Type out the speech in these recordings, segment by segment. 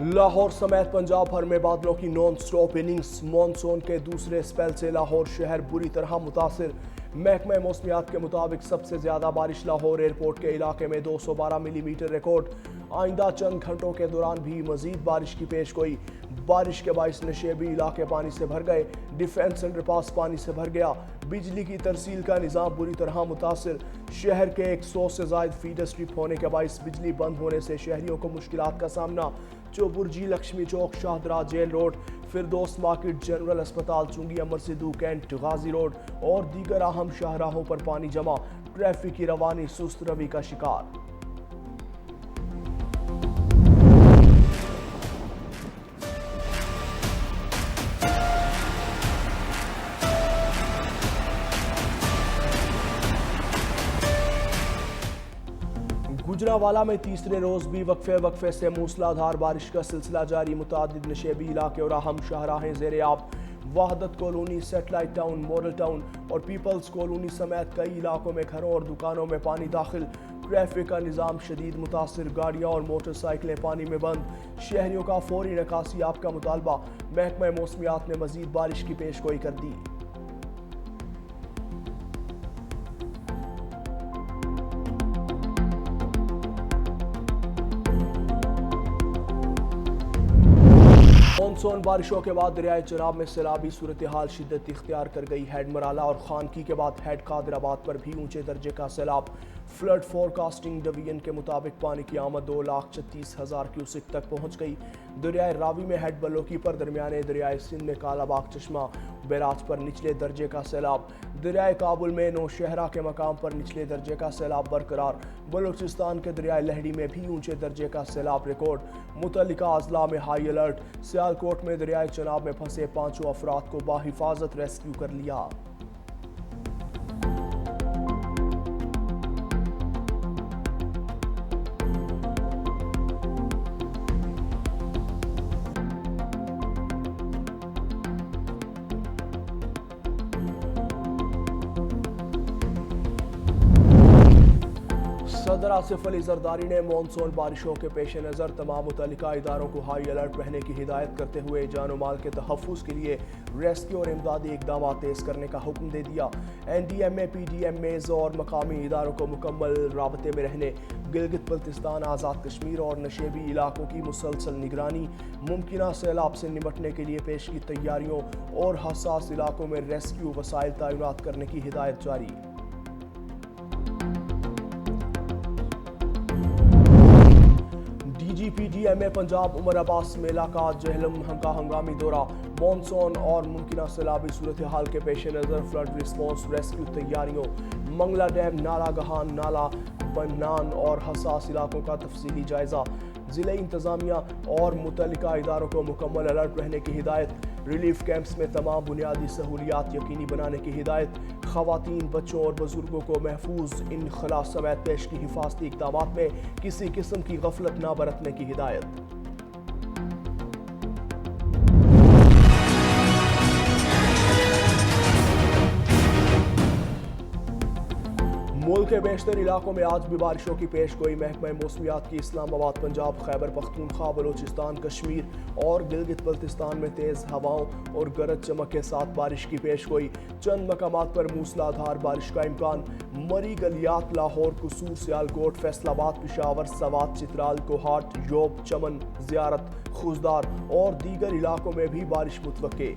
लाहौर समेत पंजाब भर में बादलों की नॉन स्टॉप इनिंग्स। मॉनसून के दूसरे स्पेल से लाहौर शहर बुरी तरह मुतासिर। महकमा मौसमियात के मुताबिक सबसे ज्यादा बारिश लाहौर एयरपोर्ट के इलाके में 212 मिलीमीटर रिकॉर्ड। आइंदा चंद घंटों के दौरान भी मजीद बारिश की पेशगोई। बारिश के बाइस नशेबी इलाके पानी से भर गए। डिफेंस अंडरपास पानी से भर गया। बिजली की तरसील का निज़ाम बुरी तरह मुतासिर। शहर के 100 से ज़ायद फीडर स्ट्रिप होने के बाइस बिजली बंद होने से शहरियों को मुश्किलात का सामना। चौबुर्जी, लक्ष्मी चौक, शाहदरा, जेल रोड, फिरदौस मार्केट, जनरल अस्पताल, चुंगी, अमर सिद्धू कैंट, गाजी रोड और दीगर अहम शाहराहों पर पानी जमा। ट्रैफिक की रवानी सुस्त रवि का शिकार। गुजरांवाला में तीसरे रोज भी वक्फे से मूसलाधार बारिश का सिलसिला जारी। मुतादिद नशेबी इलाके और अहम शाहराहें ज़ेर-ए-आब। Wahdat colony, satellite town, model town और पीपल्स कॉलोनी समेत कई इलाकों में घरों और दुकानों में पानी दाखिल। ट्रैफिक का निज़ाम शदीद मुतासिर। गाड़ियाँ और मोटरसाइकिलें पानी में बंद। शहरियों का फौरी निकासियाब का मुतालबा। महकमा मौसमियात ने मजीद बारिश की पेशगोई कर दी। मानसून बारिशों के बाद दरियाए चनाब में सैलाबी सूरत हाल शिद्दत इख्तियार कर गई। हेड मराला और खानकी के बाद हेड कादराबाद पर भी ऊंचे दर्जे का सैलाब। फ्लड फोरकास्टिंग डिवीजन के मुताबिक पानी की आमद 2,36,000 क्यूसिक तक पहुंच गई। दरियाए रावी में हेड बलोकी पर दरमियाने दरियाए सिंध में कालाबाग चश्मा बैराज पर निचले दर्जे का सैलाब। दरियाए काबुल में नौशहरा के मकाम पर निचले दर्जे का सैलाब बरकरार। बलूचिस्तान के दरियाए लहड़ी में भी ऊंचे दर्जे का सैलाब रिकॉर्ड। मुतल्लिका अजला में हाई अलर्ट। सियालकोट में दरियाए चनाब में फंसे 5 अफराद को बाहिफाजत रेस्क्यू कर लिया। सदर आसिफ अली जरदारी ने मानसून बारिशों के पेश नज़र तमाम मुतल्लिका इदारों को हाई अलर्ट रहने की हिदायत करते हुए जानो माल के तहफ़्फ़ुज़ के लिए रेस्क्यू और इमदादी इक़दाम तेज़ करने का हुक्म दे दिया। NDMA, PDMAs और मकामी इदारों को मुकम्मल राबते में रहने, गिलगित बल्तिस्तान, आज़ाद कश्मीर और नशेबी इलाकों की मुसलसल निगरानी, मुमकिना सैलाब से निपटने के लिए पेश की तैयारियों और हसास इलाकों में रेस्क्यू वसाइल तैनात करने की हिदायत जारी। DGPDMA पंजाब उमर अब्बास मेला का जहलम का हंगामी दौरा। मानसून और मुमकिना सैलाबी सूरत हाल के पेश नज़र फ्लड रिस्पॉन्स रेस्क्यू तैयारियों, मंगला डैम, नाला गहान, नाला बन्नान और हसास इलाकों का तफसीली जायजा। ज़िले इंतज़ामिया और मुतल्लिका इदारों को मुकम्मल अलर्ट रहने की हिदायत। रिलीफ कैंप्स में तमाम बुनियादी सहूलियात यकीनी बनाने की हिदायत। ख़वातीन, बच्चों और बुजुर्गों को महफूज इनखला समेत पेश की हिफाजती इक़दामात में किसी किस्म की गफलत न बरतने की हिदायत। मुल्क के बेशतर इलाकों में आज भी बारिशों की पेशगोई। महकमा मौसमियात की इस्लामाबाद, पंजाब, खैबर पख्तूनख्वा, बलूचिस्तान, कश्मीर और गिलगित बल्तिस्तान में तेज़ हवाओं और गरज चमक के साथ बारिश की पेशगोई। चंद मकामात पर मूसलाधार बारिश का इम्कान। मरी, गलियात, लाहौर, कसूर, सियालकोट, फैसलाबाद, पिशावर, सवात, चित्राल, कोहाट, योब, चमन, ज़ियारत, खुजदार और दीगर इलाकों में भी बारिश मुतवक्के।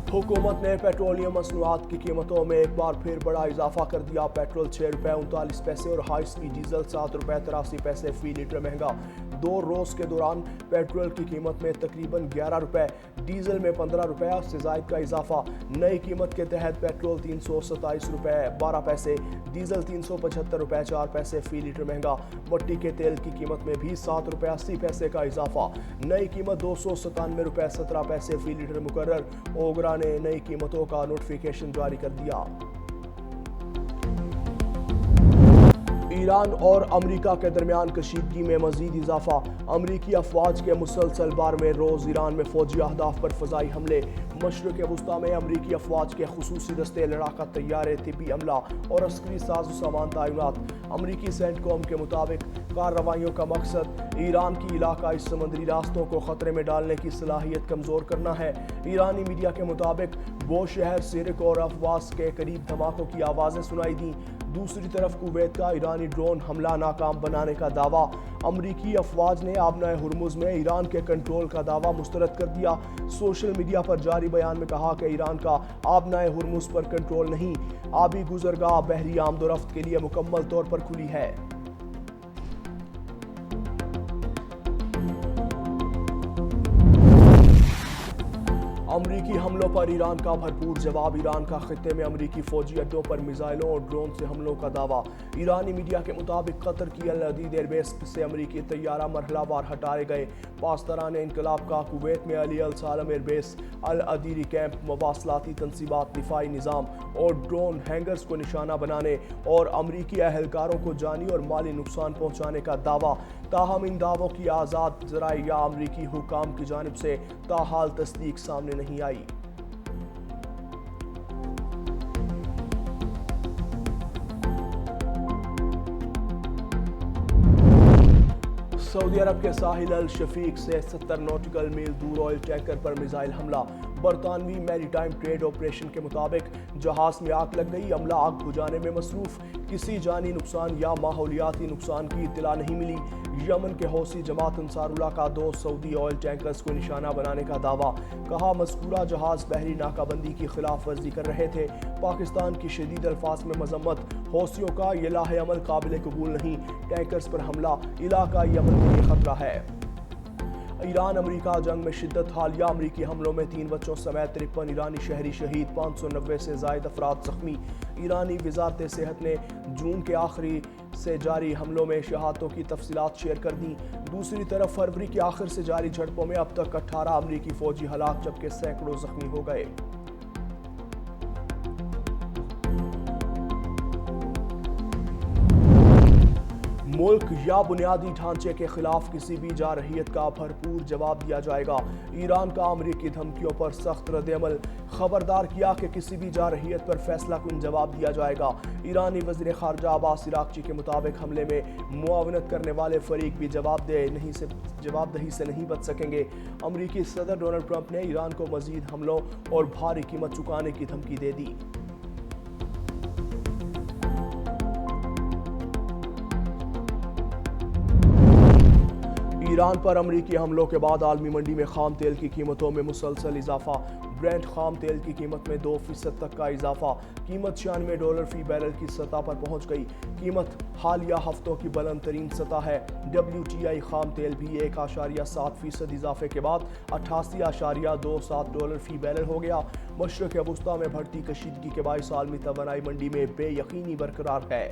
हुकूमत ने पेट्रोलियम मसनूआत की कीमतों में एक बार फिर बड़ा इजाफा कर दिया। पेट्रोल 6 रुपये 39 पैसे और हाई स्पीड डीजल 7 रुपये 83 पैसे फी लीटर महंगा। 2 रोज़ के दौरान पेट्रोल की कीमत में तकरीबन 11 रुपये, डीजल में 15 रुपये से ज़ायद का इजाफा। नई कीमत के तहत पेट्रोल 327 रुपये 12 पैसे, डीजल 375 रुपये 4 पैसे फी लीटर महंगा। मट्टी के तेल की कीमत में भी 7 रुपये 80 पैसे का इजाफा। नई कीमत 297 रुपये 17 पैसे फी लीटर मुकर्रर। ओगरा ने नई कीमतों का नोटिफिकेशन जारी कर दिया। ईरान और अमेरिका के दरमियान कशीदगी में मजीद इजाफा। अमेरिकी अफवाज के मुसलसल बार में रोज ईरान में फौजी अहदाफ पर फजाई हमले। मशरक़ वस्ती में अमरीकी अफवाज के खुसूसी दस्ते, लड़ाका तैयारे, तिब्बी अमला और अस्करी साजो सामान तैनात। अमरीकी सेंटकॉम के मुताबिक कार्रवाइयों का मकसद ईरान की इलाकाई समुद्री रास्तों को खतरे में डालने की सलाहियत कमज़ोर करना है। ईरानी मीडिया के मुताबिक वो शहर सिरक और अफवास के करीब धमाकों की आवाज़ें सुनाई दी। दूसरी तरफ कुवैत का ईरानी ड्रोन हमला नाकाम बनाने का दावा। अमरीकी अफवाज ने आबनाए हुर्मुज़ में ईरान के कंट्रोल का दावा मुस्तरद कर दिया। सोशल मीडिया पर जारी बयान में कहा कि ईरान का आबनाए हुर्मुज़ पर कंट्रोल नहीं, आबी गुजरगाह बहरी आमदोरफ्त के लिए मुकम्मल तौर पर खुली है। अमरीकी हमलों पर ईरान का भरपूर जवाब। ईरान का खित्ते में अमरीकी फौजी अड्डों पर मिसाइलों और ड्रोन से हमलों का दावा। ईरानी मीडिया के मुताबिक कतर की अल अदीद एयरबेस से अमरीकी तैयारा मरहलावार हटाए गए। पासदारान इनकलाब का कुवैत में अली अल सालम एयरबेस, अल अदीरी कैंप, मवासलाती तनसीबात, दिफाई निज़ाम और ड्रोन हैंगर्स को निशाना बनाने और अमरीकी अहलकारों को जानी और माली नुकसान पहुँचाने का दावा। ताहम इन दावों की आज़ाद ज़राए या अमरीकी हुकाम की जानिब से ताहाल तस्दीक सामने नहीं आई। सऊदी अरब के साहिल अल शफीक से 70 नॉटिकल मील दूर ऑयल टैंकर पर मिसाइल हमला। बरतानवी मैरीटाइम ट्रेड ऑपरेशन के मुताबिक जहाज में आग लग गई। अमला आग बुझाने में मसरूफ, किसी जानी नुकसान या माहौलियाती नुकसान की इत्तला नहीं मिली। यमन के हौसी जमात अंसारुल्लाह का 2 सऊदी ऑयल टैंकर्स को निशाना बनाने का दावा। कहा मज़कूरा जहाज बहरी नाकाबंदी की खिलाफ वर्जी कर रहे थे। पाकिस्तान की शदीद अल्फाज में मजम्मत। हौसियों का ये लाहे अमल काबिल कबूल नहीं। टैंकर्स पर हमला इलाका यमन के लिए खतरा है। ईरान अमरीका जंग में शिद्दत। हालिया अमरीकी हमलों में 3 बच्चों समेत 53 ईरानी शहरी शहीद, 590 से जायद अफराद जख्मी। ईरानी वजारत सेहत ने जून के आखिरी से जारी हमलों में शहादतों की तफसीलात शेयर कर दी। दूसरी तरफ फरवरी के आखिर से जारी झड़पों में अब तक 18 अमरीकी फौजी हलाक जबकि सैकड़ों जख्मी हो गए। मुल्क या बुनियादी ढांचे के खिलाफ किसी भी जारहियत का भरपूर जवाब दिया जाएगा। ईरान का अमरीकी धमकियों पर सख्त रद्द-ए-अमल। खबरदार किया कि किसी भी जारहियत पर फैसला कुन जवाब दिया जाएगा। ईरानी वज़ीर ख़ारजा अब्बास इराक़ची के मुताबिक हमले में मुआवनत करने वाले फरीक भी जवाबदही से नहीं बच सकेंगे। अमरीकी सदर डोनाल्ड ट्रंप ने ईरान को मज़ीद हमलों और भारी कीमत चुकाने की धमकी दे दी। ईरान पर अमरीकी हमलों के बाद आलमी मंडी में खाम तेल की कीमतों में मुसलसल इजाफा। ब्रेंट खाम तेल की कीमत में 2% तक का इजाफा। कीमत $96 फी बैरल की सतह पर पहुंच गई। कीमत हालिया हफ्तों की बुलंद तरीन सतह है। WTI खाम तेल भी 1.7% इजाफे के बाद $88.27 फी बैरल हो गया। मशरक़ वस्ती में बढ़ती कशीदगी के बाइस आलमी तवानाई मंडी में बेयकीनी बरकरार है।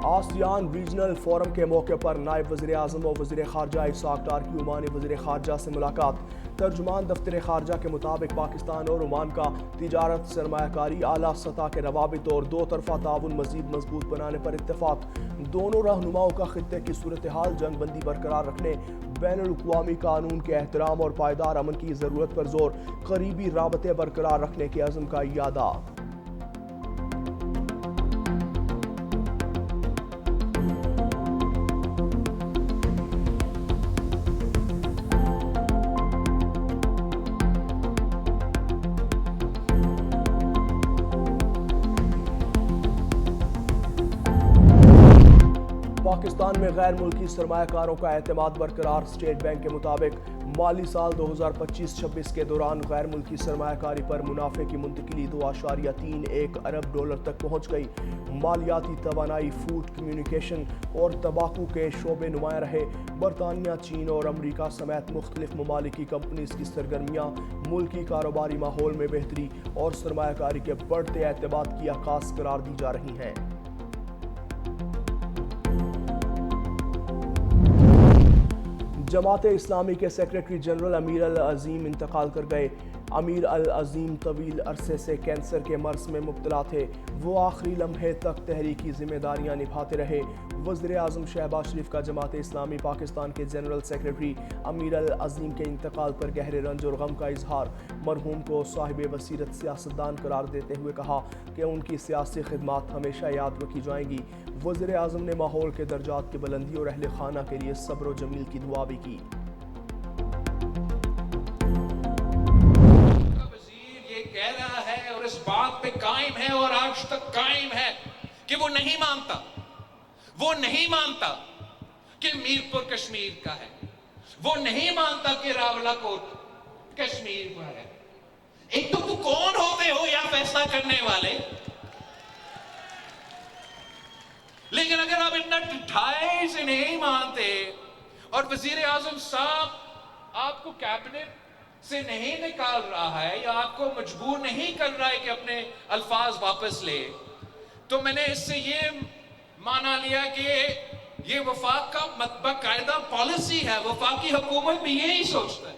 आसियान रीजनल फोरम के मौके पर नायब वज़ीर आज़म और वज़ीर ख़ारजा इस्हाक़ डार की ओमानी वज़ीर ख़ारजा से मुलाकात। तर्जुमान दफ्तर ख़ारजा के मुताबिक पाकिस्तान और ओमान का तिजारत, सरमायाकारी, आला सतह के रवाबित और 2 तरफ़ा ताउन मज़ीद मजबूत बनाने पर इत्तेफ़ाक़। दोनों रहनुमाओं का खित्ते की सूरत हाल, जंग बंदी बरकरार रखने, बैनुल-अक़वामी कानून के एहतराम और पायदार अमन की ज़रूरत पर जोर, करीबी राबते बरकरार रखने के अज़्म का इयादा। पाकिस्तान में गैर मुल्की सरमायाकारों का एतमाद बरकरार। स्टेट बैंक के मुताबिक माली साल 2025-26 के दौरान गैर मुल्की सरमायाकारी पर मुनाफे की मुंतकिली $2.31 अरब तक पहुँच गई। मालियाती तवानाई, फूड, कम्युनिकेशन और तंबाकू के शोबे नुमाया रहे। बरतानिया, चीन और अमरीका समेत मुख्तलिफ ममालिक की कंपनीज की सरगर्मियाँ मुल्की कारोबारी माहौल में बेहतरी और सरमायाकारी के बढ़ते एतमाद की अक्कास करार दी जा रही हैं। जमात इस्लामी के सेक्रेटरी जनरल अमीर अल अजीम इंतकाल कर गए। अमीर अल अजीम तवील अरसे से कैंसर के मर्ज में मुब्तला थे। वो आखिरी लम्हे तक तहरीकी जिम्मेदारियां निभाते रहे। वज़ीर आज़म शहबाज शरीफ का जमात इस्लामी पाकिस्तान के जनरल सेक्रेटरी अमीर अल अजीम के इंतकाल पर गहरे रंज और गम का इजहार। मरहूम को साहिब बसीरत सियासतदान करार देते हुए कहा कि उनकी सियासी खिदमात हमेशा याद रखी जाएंगी। वज़ीर आज़म ने माहौल के दर्जात की बुलंदी और अहले खाना के लिए सब्र व जमील की दुआ भी की। कह रहा है और इस बात पे कायम है और आज तक कायम है कि वो नहीं मानता कि मीरपुर कश्मीर का है, वो नहीं मानता कि रावलाकोट कश्मीर का है। एक तो तू कौन होते हो या फैसला करने वाले, लेकिन अगर आप इतना ढाई से नहीं मानते और वजीर आजम साहब आपको कैबिनेट से नहीं निकाल रहा है या आपको मजबूर नहीं कर रहा है कि अपने अल्फाज वापस ले, तो मैंने इससे ये माना लिया कि ये वफाक का बाकायदा पॉलिसी है। वफाकी हुकूमत भी यही सोचता है।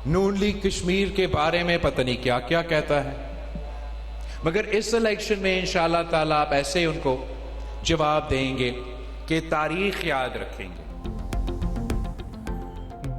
नून लीग कश्मीर के बारे में पता नहीं क्या क्या कहता है, मगर इस इलेक्शन में इंशाअल्लाह ताला आप ऐसे उनको जवाब देंगे कि तारीख याद रखेंगे।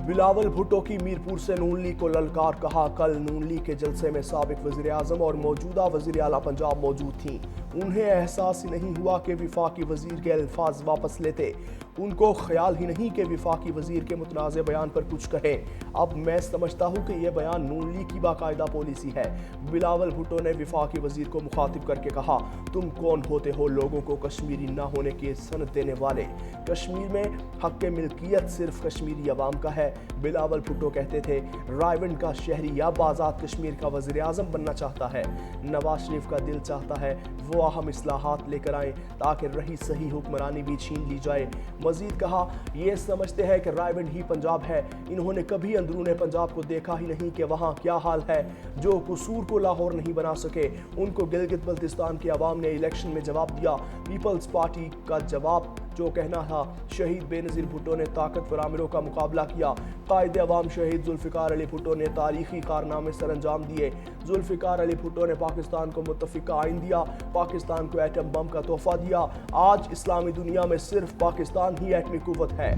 बिलावल भुट्टो की मीरपुर से नून लीग को ललकार, कहा कल नून लीग के जलसे में साबिक वज़ीर आज़म और मौजूदा वज़ीर आला पंजाब मौजूद थीं। उन्हें एहसास ही नहीं हुआ कि विफाकी वज़ीर के अल्फाज वापस लेते। उनको ख्याल ही नहीं कि विफाकी वज़ीर के मुतनाज़ बयान पर कुछ कहें। अब मैं समझता हूँ कि यह बयान नून लीग की बाकायदा पॉलिसी है। बिलावल भुट्टो ने विफाकी वज़ीर को मुखातिब करके कहा, तुम कौन होते हो लोगों को कश्मीरी ना होने की सनद देने वाले? कश्मीर में हक़ मिल्कियत सिर्फ कश्मीरी अवाम का है। बिलावल भुट्टो कहते थे रायवंड का शहरी अब आज़ाद कश्मीर का वज़ीर आज़म बनना चाहता है। नवाज शरीफ का दिल चाहता है वो अहम इस्लाहात लेकर आए ताकि रही सही हुक्मरानी भी छीन ली जाए। मजीद कहा, ये समझते हैं कि रायवंड ही पंजाब है। इन्होंने कभी अंदरूने पंजाब को देखा ही नहीं कि वहाँ क्या हाल है। जो कसूर को लाहौर नहीं बना सके उनको गिलगित बल्तिस्तान के अवाम ने इलेक्शन में जवाब दिया। पीपल्स पार्टी का जवाब जो कहना था, शहीद बेनज़ीर भुट्टो ने ताकतवर आमिरों का मुकाबला किया। कायदे अवाम शहीद जुल्फ़िकार अली भुट्टो ने तारीखी कारनामे सर अंजाम दिए। जुल्फ़िकार अली भुट्टो ने पाकिस्तान को मुत्तफ़िका आइन दिया, पाकिस्तान को एटम बम का तोहफा दिया। आज इस्लामी दुनिया में सिर्फ पाकिस्तान ही एटमी कुव्वत है।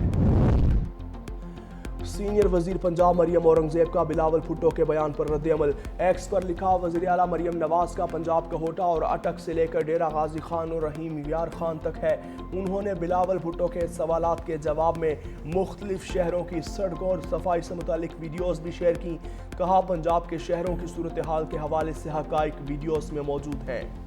सीनियर वजीर पंजाब मरियम औरंगजेब का बिलावल भुट्टो के बयान पर रद्द-ए-अमल। एक्स पर लिखा, वज़ीर आला मरियम नवाज का पंजाब का होटा और अटक से लेकर डेरा गाजी खान और रहीम यार खान तक है। उन्होंने बिलावल भुट्टो के सवालात के जवाब में मुख्तलिफ शहरों की सड़कों और सफाई से मुतालिक वीडियोज़ भी शेयर की। कहा, पंजाब के शहरों की सूरत हाल के हवाले से हक़ाइक़ वीडियोज़ में मौजूद हैं।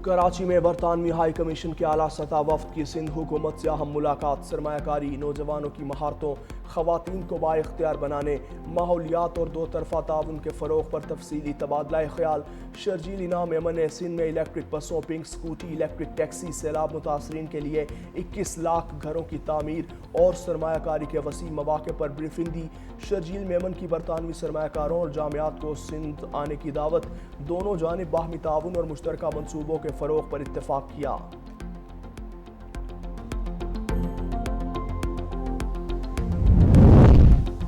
कराची में बरतानवी हाई कमीशन के आला सतह वफ्द की सिंध हुकूमत से अहम मुलाकात। सरमायाकारी, नौजवानों की महारतों, ख़वातीन को बाइख्तियार बनाने, माहौलियात और दो तरफ़ा ताउन के फ़रोग़ पर तफसीली तबादला ख्याल। शर्जील इनाम यमन ने सिंध में इलेक्ट्रिक बसों, पिंक स्कूटी, इलेक्ट्रिक टैक्सी, सैलाब मुतासरीन के लिए 21 लाख घरों की तामीर और सरमायाकारी के वसी मौक़े पर ब्रीफिंग दी। शर्जील मेमन की बरतानवी सरमायाकारों और जामियात को सिंध आने की दावत। दोनों जानिब बाहमी ताउन और मुश्तरका मनसूबों के फ़रोग़ पर इत्तेफाक किया।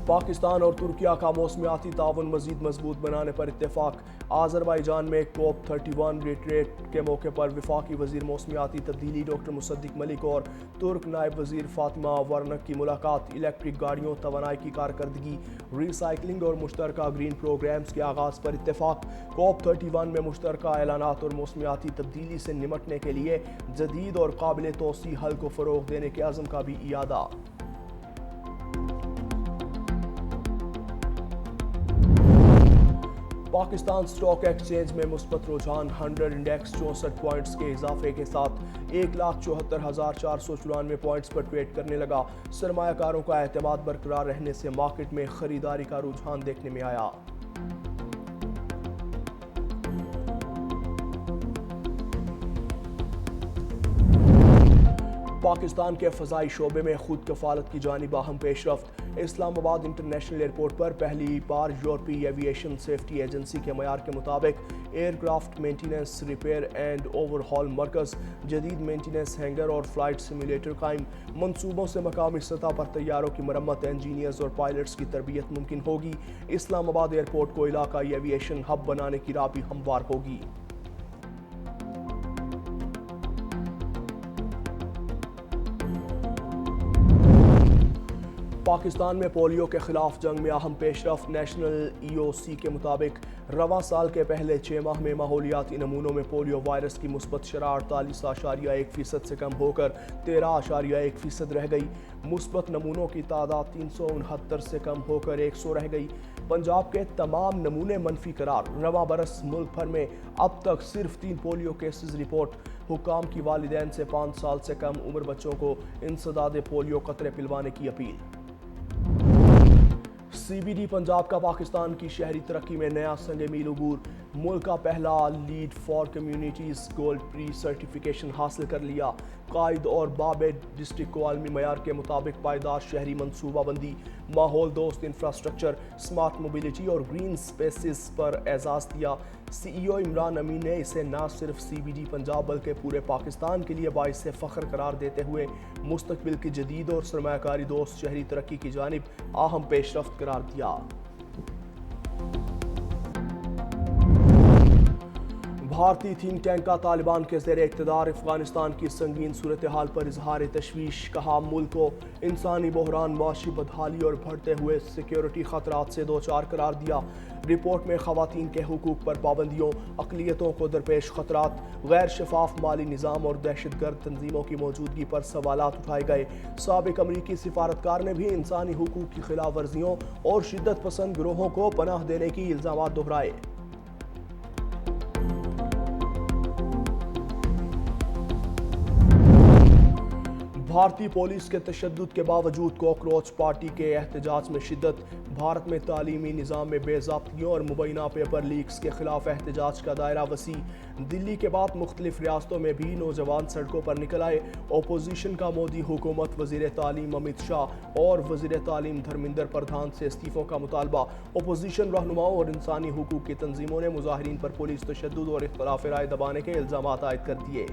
पाकिस्तान और तुर्किया का मौसमियाती ताउन मज़ीद मजबूत बनाने पर इत्तेफाक। आज़रबाईजान में COP 31 रिट्रीट के मौके पर वफाकी वज़ीर मौसमियाती तब्दीली डॉक्टर मुसद्दिक मलिक और तुर्क नायब वज़ीर फातिमा वर्नक की मुलाकात। इलेक्ट्रिक गाड़ियों, तवानाई की कारकर्दगी, रिसाइकलिंग और मुश्तरका ग्रीन प्रोग्राम्स के आगाज़ पर इत्तेफाक। COP 31 में मुश्तरका ऐलानात और मौसमियाती तब्दीली से निमटने के लिए जदीद और काबिल तोसी हल को फ़रोग़ देने के अज़्म का भी इयादा। पाकिस्तान स्टॉक एक्सचेंज में मुस्बत रुझान। 100 इंडेक्स 64 पॉइंट्स के इजाफे के साथ 1,74,494 पॉइंट्स पर ट्रेड करने लगा। सरमायाकारों का एतमाद बरकरार रहने से मार्केट में खरीदारी का रुझान देखने में आया। پاکستان کے فضائی شعبے میں خود کفالت کی جانب اہم پیش رفت۔ اسلام آباد انٹرنیشنل ایئرپورٹ پر پہلی بار یورپی ایوییشن سیفٹی ایجنسی کے معیار کے مطابق aircraft maintenance, repair and overhaul مرکز، جدید مینٹیننس ہینگر اور فلائٹ سیمولیٹر قائم۔ منصوبوں سے مقامی سطح پر طیاروں کی مرمت، انجینئرز اور پائلٹس کی تربیت ممکن ہوگی۔ اسلام آباد ایئرپورٹ کو علاقائی ایوییشن ہب بنانے کی راہ بھی ہموار ہوگی۔ پاکستان میں پولیو کے خلاف جنگ میں اہم پیش رفت۔ نیشنل ای او سی کے مطابق رواں سال کے پہلے 6 ماہ میں ماحولیاتی نمونوں میں پولیو وائرس کی مثبت شرح 48.1% سے کم ہو کر 13.1% رہ گئی۔ مثبت نمونوں کی تعداد 369 سے کم ہو کر 100 رہ گئی۔ پنجاب کے تمام نمونے منفی قرار۔ رواں برس ملک بھر میں اب تک صرف 3 پولیو کیسز رپورٹ۔ حکام کی والدین سے 5 سال سے کم عمر بچوں کو انسداد پولیو قطرے پلوانے کی اپیل۔ سی بی ڈی پنجاب کا پاکستان کی شہری ترقی میں نیا سنگ میل عبور۔ ملک کا پہلا LEED for communities gold pre certification حاصل کر لیا۔ قائد اور بابے ڈسٹرکٹ کو عالمی معیار کے مطابق پائیدار شہری منصوبہ بندی، ماحول دوست انفراسٹرکچر، سمارٹ موبلٹی اور گرین سپیسز پر اعزاز دیا۔ سی ای او عمران امین نے اسے نہ صرف سی بی ڈی پنجاب بلکہ پورے پاکستان کے لیے باعث فخر قرار دیتے ہوئے مستقبل کی جدید اور سرمایہ کاری دوست شہری ترقی کی جانب اہم پیش رفت قرار دیا۔ بھارتی تھنک ٹینک کا طالبان کے زیر اقتدار افغانستان کی سنگین صورتحال پر اظہار تشویش۔ کہا ملک کو انسانی بحران، معاشی بدحالی اور بڑھتے ہوئے سیکیورٹی خطرات سے دوچار قرار دیا۔ رپورٹ میں خواتین کے حقوق پر پابندیوں، اقلیتوں کو درپیش خطرات، غیر شفاف مالی نظام اور دہشت گرد تنظیموں کی موجودگی پر سوالات اٹھائے گئے۔ سابق امریکی سفارتکار نے بھی انسانی حقوق کی خلاف ورزیوں اور شدت پسند گروہوں کو پناہ دینے کی الزامات دہرائے۔ بھارتی پولیس کے تشدد کے باوجود کوکروچ پارٹی کے احتجاج میں شدت۔ بھارت میں تعلیمی نظام میں بے ضابطگیوں اور مبینہ پیپر لیکس کے خلاف احتجاج کا دائرہ وسیع۔ دلی کے بعد مختلف ریاستوں میں بھی نوجوان سڑکوں پر نکل آئے۔ اپوزیشن کا مودی حکومت، وزیر تعلیم امت شاہ اور وزیر تعلیم دھرمیندر پردھان سے استعفوں کا مطالبہ۔ اپوزیشن رہنماؤں اور انسانی حقوق کی تنظیموں نے مظاہرین پر پولیس تشدد اور اختلاف رائے دبانے کے الزامات عائد کر دیے۔